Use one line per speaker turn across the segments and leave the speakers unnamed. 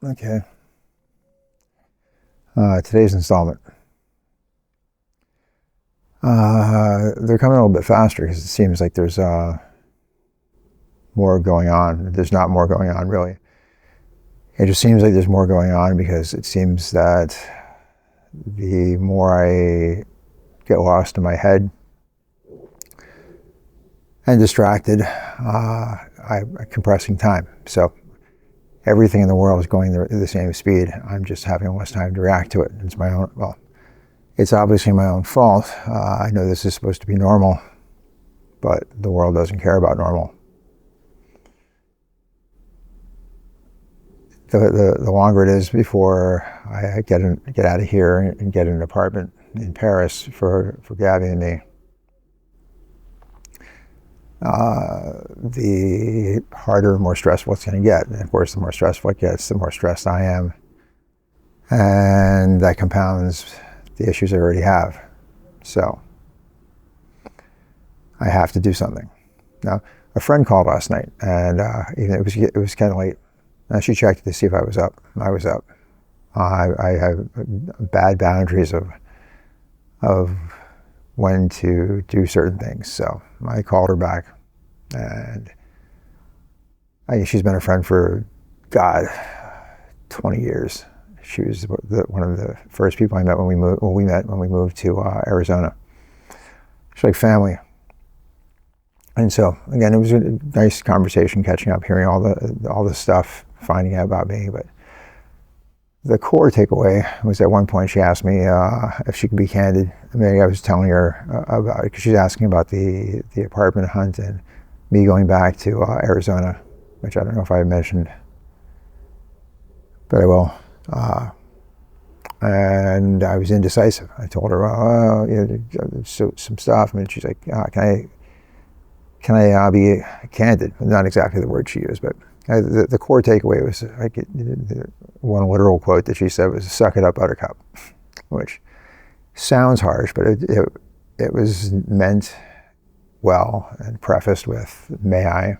Okay. Today's installment. They're coming a little bit faster because it seems like there's more going on. There's not more going on, really. It just seems like there's more going on because it seems that the more I get lost in my head and distracted, I'm compressing time. So everything in the world is going the same speed. I'm just having less time to react to it. It's my own, well, it's obviously my own fault. I know this is supposed to be normal, but the world doesn't care about normal. The longer it is before I get out of here and get an apartment in Paris for Gabby and me, the harder and more stressful it's going to get. And of course, the more stressful it gets, the more stressed I am. And that compounds the issues I already have. So I have to do something. Now, a friend called last night, and it was kind of late. She checked to see if I was up. I was up. I have bad boundaries of when to do certain things. So I called her back, and she's been a friend for, God, 20 years. She was one of the first people I met when we moved to Arizona. She's like family. And so again, it was a nice conversation, catching up, hearing all the stuff, finding out about me. But the core takeaway was at one point she asked me if she could be candid. I was telling her about it because she's asking about the apartment hunt and me going back to Arizona, which I don't know if I mentioned, but I will. And I was indecisive. I told her, some stuff. And she's like, can I be candid? Not exactly the word she used, but the core takeaway was, one literal quote that she said was, "Suck it up, buttercup," which sounds harsh, but it was meant well and prefaced with, "May I?"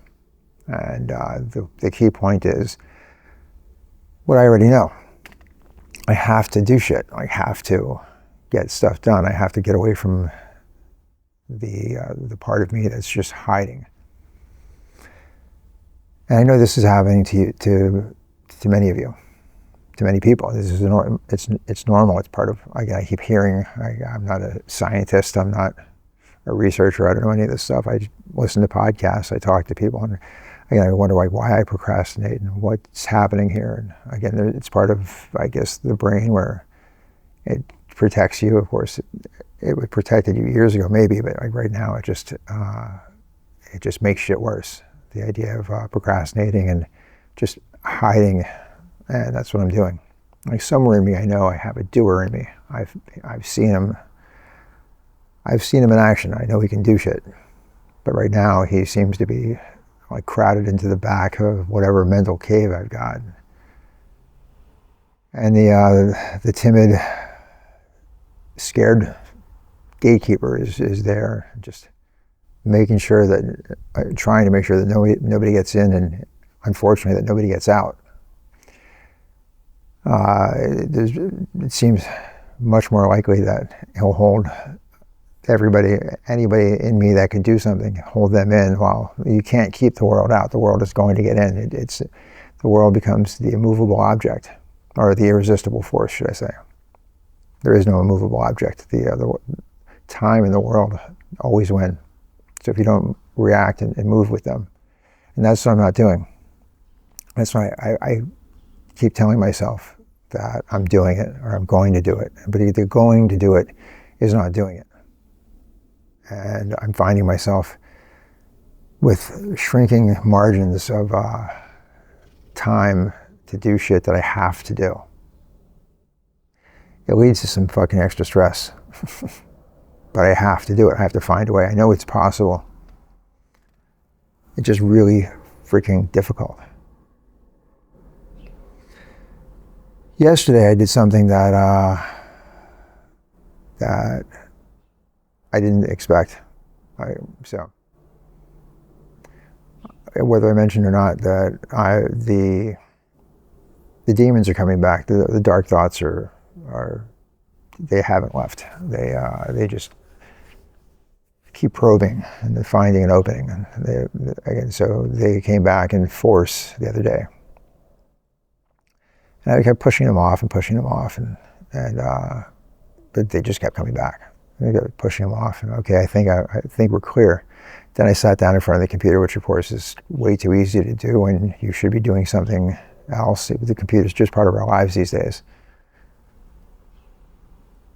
And the key point is what I already know. I have to do shit. I have to get stuff done. I have to get away from the part of me that's just hiding. And I know this is happening to many of you, to many people. This is it's normal. It's part of. I keep hearing. I'm not a scientist. I'm not a researcher. I don't know any of this stuff. I listen to podcasts. I talk to people, and again, I wonder why I procrastinate and what's happening here. And again, it's part of, I guess, the brain where it protects you. Of course, it would protected you years ago, maybe, but like right now, it just makes shit worse. The idea of procrastinating and just hiding, and that's what I'm doing. Like somewhere in me, I know I have a doer in me. I've seen him. I've seen him in action. I know he can do shit, but right now he seems to be like crowded into the back of whatever mental cave I've got. And the timid, scared gatekeeper is there, just making sure that, trying to make sure that nobody gets in, and unfortunately that nobody gets out. It seems much more likely that he'll hold anybody in me that can do something, hold them in. While you can't keep the world out, the world is going to get in. The world becomes the immovable object, or the irresistible force, should I say. There is no immovable object. The time and the world always win. So if you don't react and move with them, and that's what I'm not doing. That's why I keep telling myself that I'm doing it or I'm going to do it. But either going to do it is not doing it. And I'm finding myself with shrinking margins of time to do shit that I have to do. It leads to some fucking extra stress. But I have to do it. I have to find a way. I know it's possible. It's just really freaking difficult. Yesterday I did something that I didn't expect. So whether I mentioned or not, that the the demons are coming back. The dark thoughts are they haven't left. They just keep probing and they're finding an opening. And so they came back in force the other day. And I kept pushing them off, but they just kept coming back. I kept pushing them off, and okay, I think we're clear. Then I sat down in front of the computer, which of course is way too easy to do when you should be doing something else. The computer's just part of our lives these days.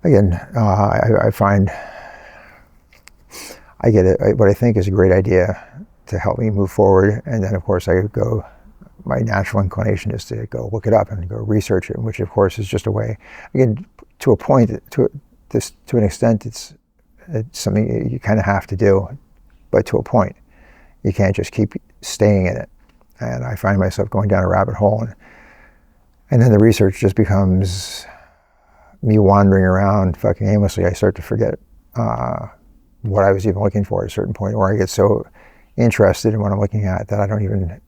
Again, I find I get it. What I think is a great idea to help me move forward, and then of course my natural inclination is to go look it up and go research it, which of course is just a way, again, to a point, to an extent, it's something you kind of have to do, but to a point. You can't just keep staying in it. And I find myself going down a rabbit hole, and then the research just becomes me wandering around fucking aimlessly. I start to forget what I was even looking for at a certain point, or I get so interested in what I'm looking at that I don't even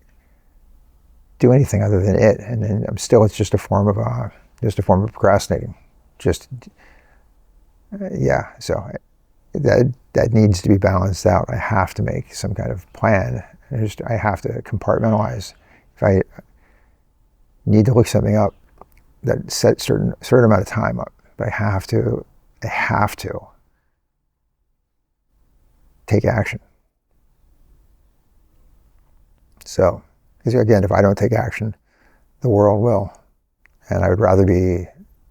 do anything other than it, and then it's just a form of procrastinating. So that needs to be balanced out. I have to make some kind of plan. I have to compartmentalize. If I need to look something up, that set certain amount of time up, but I have to take action. So, because again, if I don't take action, the world will, and I would rather be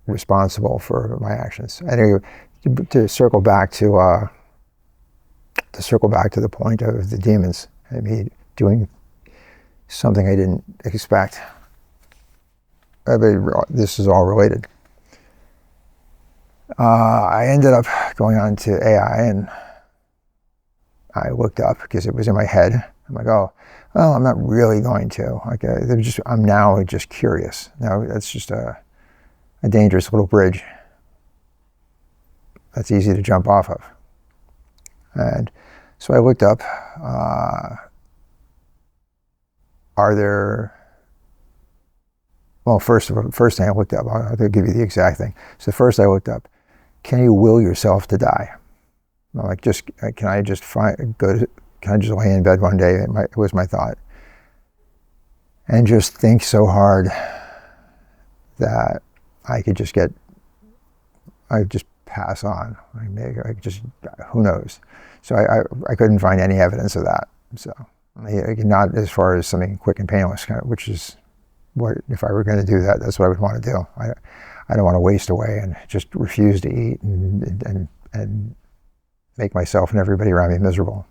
responsible for my actions. Anyway, to circle back to the point of the demons and me doing something I didn't expect. But this is all related. I ended up going on to AI, and I looked up because it was in my head. I'm like, oh, well, I'm not really going to. I'm now just curious. Now that's just a dangerous little bridge. That's easy to jump off of. And so I looked up, first thing I looked up, I'll give you the exact thing. So first I looked up, can you will yourself to die? I'm like, can I just lay in bed one day? It was my thought. And just think so hard that I could just pass on. Who knows? So I couldn't find any evidence of that. So not as far as something quick and painless, which is what, if I were going to do that, that's what I would want to do. I don't want to waste away and just refuse to eat and make myself and everybody around me miserable.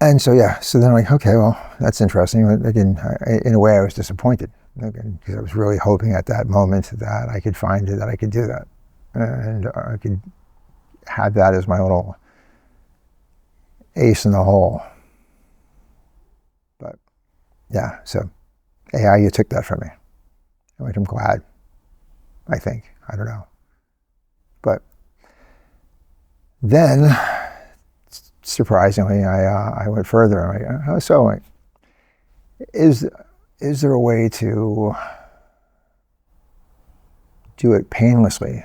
And so then I'm like, okay, well, that's interesting. Again, in a way I was disappointed, again, because I was really hoping at that moment that I could find it, that I could do that. And I could have that as my little ace in the hole. But yeah, so AI, you took that from me. I'm glad, I think. I don't know. But then, surprisingly, I went further. I'm like, is there a way to do it painlessly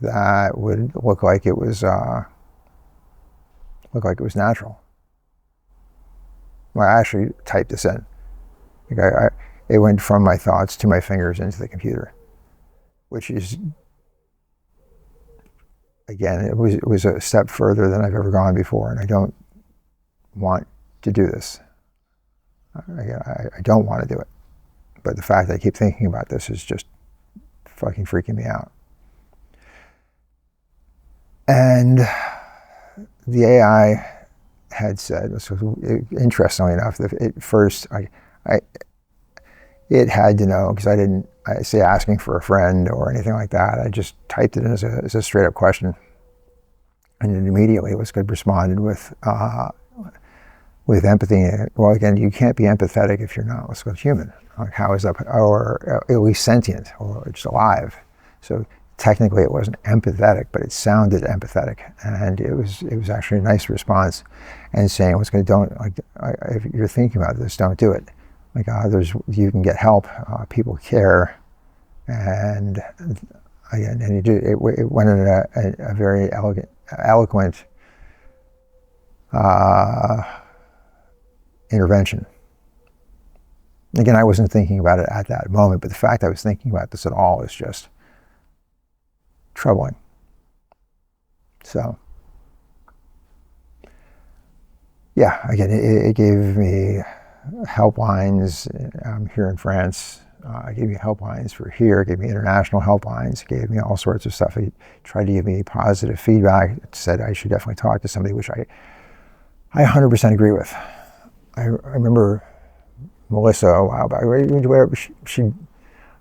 that would look like it was natural? Well, I actually typed this in. It went from my thoughts to my fingers into the computer, which is, again, it was a step further than I've ever gone before, and I don't want to do this. Again, I don't want to do it. But the fact that I keep thinking about this is just fucking freaking me out. And the AI had said, so interestingly enough, at first it had to know, because I didn't say asking for a friend or anything like that. I just typed it in as a straight up question, and it immediately responded with empathy. Well, again, you can't be empathetic if you're not human. Like, how is that, or at least sentient, or just alive? So technically, it wasn't empathetic, but it sounded empathetic, and it was actually a nice response. and saying, "What's going to don't like? If you're thinking about this, don't do it." Like you can get help. People care, and again, and it went in a very eloquent intervention. Again, I wasn't thinking about it at that moment, but the fact I was thinking about this at all is just troubling. So, yeah, again, it gave me helplines here in France. It gave me helplines for here. It gave me international helplines. It gave me all sorts of stuff. It tried to give me positive feedback. It said I should definitely talk to somebody, which I 100% agree with. I remember Melissa a while back.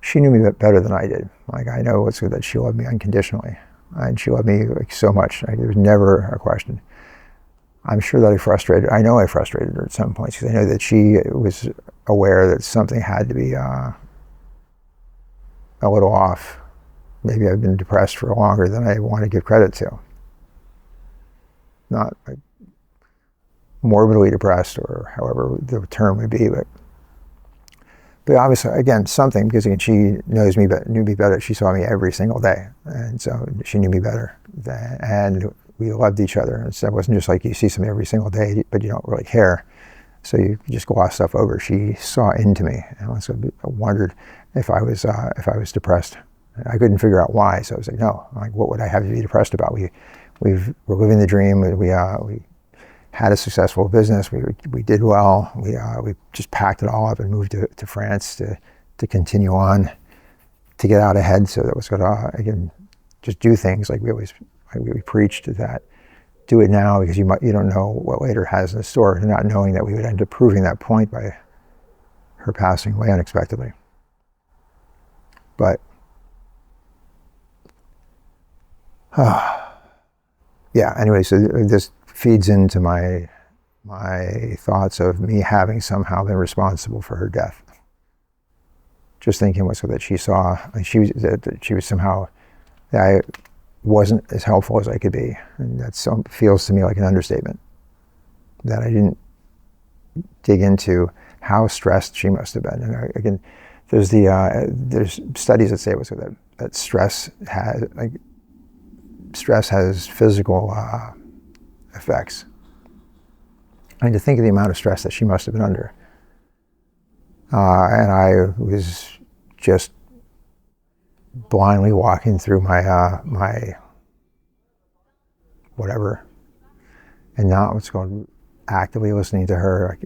She knew me better than I did. Like, I know it's good that she loved me unconditionally, and she loved me like so much. There was never a question. I'm sure that I know I frustrated her at some points, because I know that she was aware that something had to be a little off. Maybe I've been depressed for longer than I want to give credit to. Not like morbidly depressed, or however the term would be, but obviously, again, something, because again, she knew me better. She saw me every single day, and so she knew me better, and we loved each other. And so it wasn't just like you see somebody every single day, but you don't really care, so you just gloss stuff over. She saw into me, and I wondered if I was depressed. I couldn't figure out why, so I was like, no, like, what would I have to be depressed about? We're living the dream. We had a successful business. We did well. We just packed it all up and moved to France to continue on, to get out ahead. So that was going to, again, just do things like we preached that. Do it now, because you don't know what later has in store, not knowing that we would end up proving that point by her passing away unexpectedly. But yeah, anyway, so this feeds into my thoughts of me having somehow been responsible for her death. Just thinking so that she saw, like, that she was somehow, that I wasn't as helpful as I could be, and that feels to me like an understatement. That I didn't dig into how stressed she must have been. And again, there's studies that say that stress has physical effects. I mean, to think of the amount of stress that she must have been under. And I was just blindly walking through my whatever, and not what's going, actively listening to her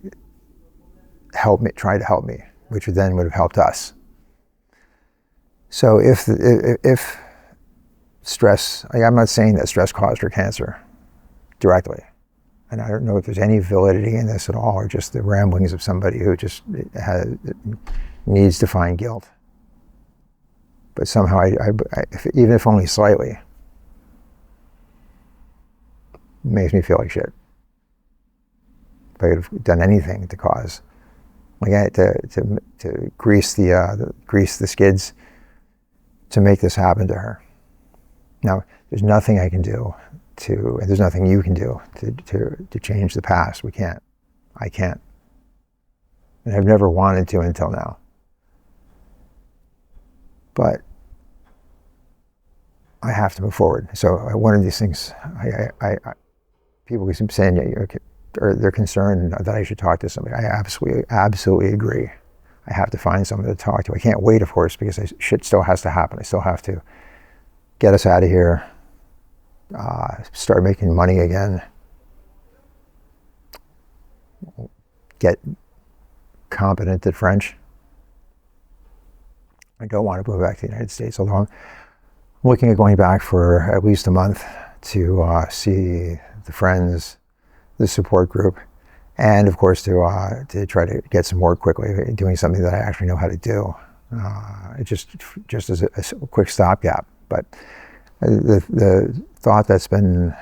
try to help me, which would have helped us. So if stress, I'm not saying that stress caused her cancer directly, and I don't know if there's any validity in this at all, or just the ramblings of somebody who just needs to find guilt. But somehow, even if only slightly, it makes me feel like shit. If I could have done anything to cause, like I had to grease the skids to make this happen to her. Now, there's nothing I can do and there's nothing you can do to change the past. We can't. I can't. And I've never wanted to until now. But I have to move forward. So one of these things, people keep saying, or they're concerned that I should talk to somebody. I absolutely agree. I have to find someone to talk to. I can't wait, of course, because shit still has to happen. I still have to get us out of here, start making money again, get competent at French. I don't want to move back to the United States, although I'm looking at going back for at least a month to see the friends, the support group, and of course to try to get some work quickly, doing something that I actually know how to do. Just as a quick stopgap. But the thought that's been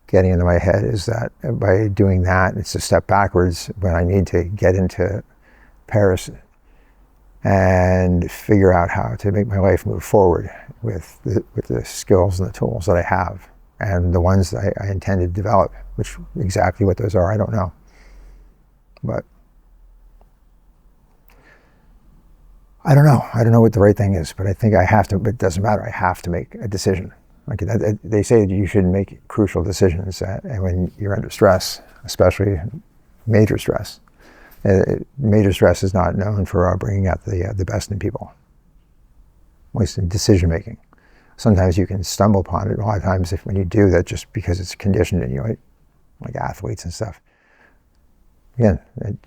getting into my head is that by doing that, it's a step backwards when I need to get into Paris and figure out how to make my life move forward with the skills and the tools that I have. and the ones I intend to develop, which exactly what those are, I don't know. But I don't know. I don't know what the right thing is, but I think I have to, but it doesn't matter. I have to make a decision. Like they say that you should make crucial decisions and when you're under stress, especially major stress. Major stress is not known for bringing out the best in people, at least in decision making. Sometimes you can stumble upon it. A lot of times when you do that, just because it's conditioned in you, like athletes and stuff. Again,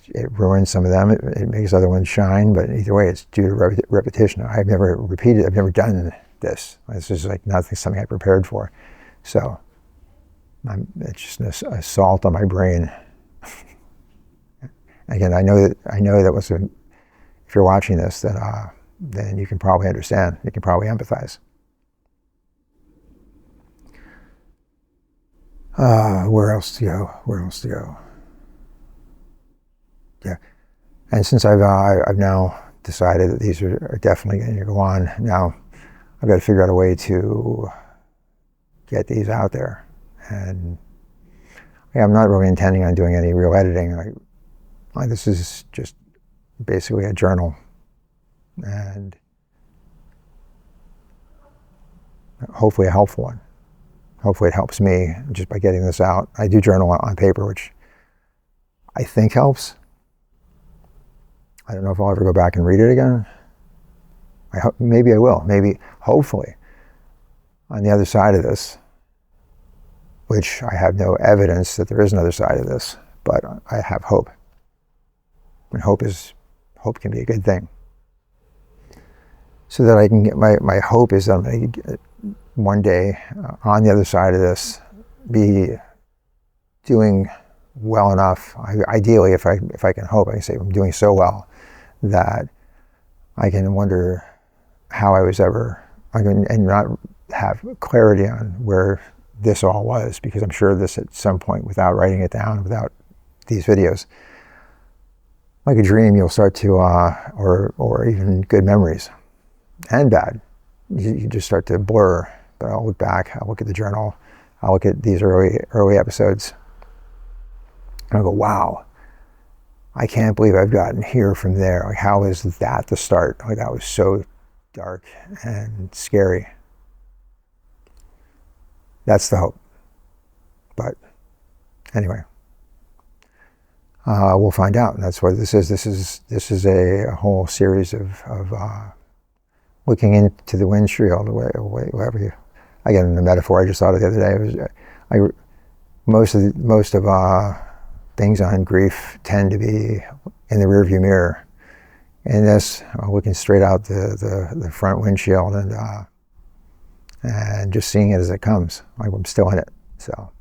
it ruins some of them. It makes other ones shine, but either way, it's due to repetition. I've never done this. This is like something I prepared for. So it's just an assault on my brain. Again, I know that if you're watching this, then you can probably understand. You can probably empathize. Where else to go? Yeah, and since I've now decided that these are definitely going to go on, now I've got to figure out a way to get these out there. And yeah, I'm not really intending on doing any real editing. This is just basically a journal, and hopefully a helpful one. Hopefully it helps me just by getting this out. I do journal on paper, which I think helps. I don't know if I'll ever go back and read it again. Maybe I will. Hopefully, on the other side of this, which I have no evidence that there is another side of this, but I have hope. And hope can be a good thing. So that I can get my hope is that I'm going to one day on the other side of this be doing well enough. Ideally, if I can hope, I can say I'm doing so well that I can wonder how I was ever, and not have clarity on where this all was, because I'm sure this at some point, without writing it down, without these videos, like a dream, you'll start to, or even good memories, and bad, you just start to blur. But I'll look back, I'll look at the journal, I'll look at these early episodes, and I'll go, wow, I can't believe I've gotten here from there. Like, how is that the start? Like, that was so dark and scary. That's the hope. But anyway, we'll find out. And that's what this is. This is a whole series of looking into the windshield, whatever you. Again, the metaphor I just thought of the other day was, most of things on grief tend to be in the rearview mirror. And this, looking straight out the front windshield and just seeing it as it comes. Like, I'm still in it. So.